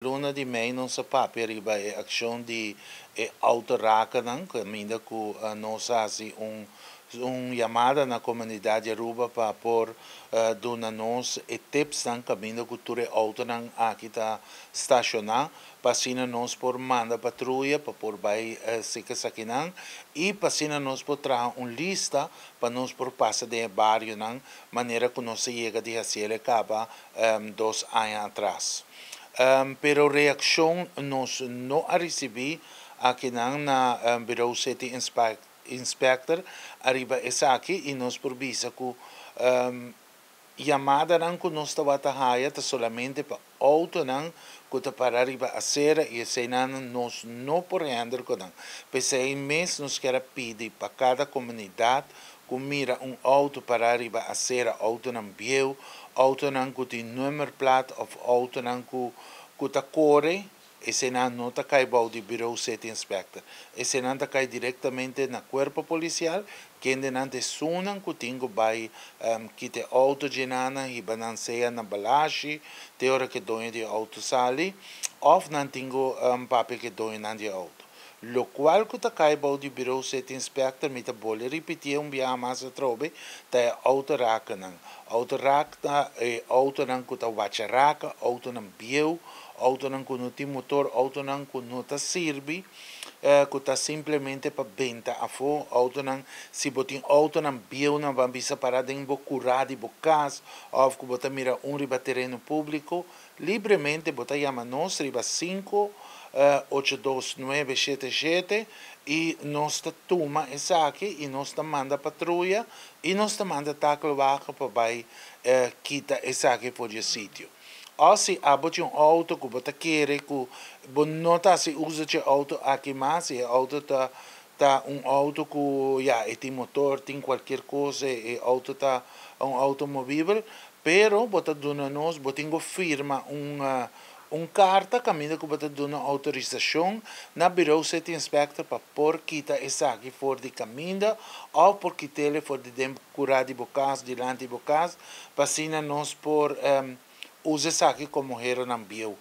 Luna di mei non sapeva riba e azione di autoraka nan caminda ku nos asi un chamada na comunidade Aruba para por dona nos e tips nan caminda ku ture auto nan aqui tá estacionar passina nos por manda patrulha para por vai sika sakinan e passina nos por tra lista para nos por passa de barrio nan maneira que nós chega de hacer capa 2 anos atrás. Pero reação nós não a recebi aqui na Bureau City Inspector arriba essa aqui e nós por visa que chamada não que nós estava a solamente para auto não que para arriba a cera e se nós não por handle com não. Pensei mês nós quer pedir para cada comunidade que mira auto para arriba a cera auto não bieu auto não que tem número plate of auto não que tá corre e se não tá cai de Bureau City Inspector e se não tá cai diretamente na corpo policial que não te sunan que tingo vai que te auto genana e bananseia na balashi te hora que doe de auto sali of não tingo papel que doe na de auto lo qual que tá cai de Bureau City Inspector me tá bole repetir bia mais trobe tá auto raka nan auto raka e auto nan que tá wacharaka auto nan bieu auto não tem motor, auto não serve, que está simplesmente para venda a fo, auto não se botin auto não biu não vai bisa para dentro curar de bocas, ou que bota mira riba terreno público, livremente bota chama nós riba 5 82977 e nós toma essa aqui e nós manda patrulha e nós manda tackle vaca para vai quita essa aqui por o sítio. Als abot auto que você quer que não tá se usa de auto aqui mais e auto tá auto que já tem motor tem qualquer coisa e auto tá automóvel pero você dona nós você firma carta caminho que você dona autorização na Bureau City Inspector para por quita essa aqui for de caminho ou por quitar for de tempo curar de bocas delante de bocas para nós por usa isso aqui como hero não biu.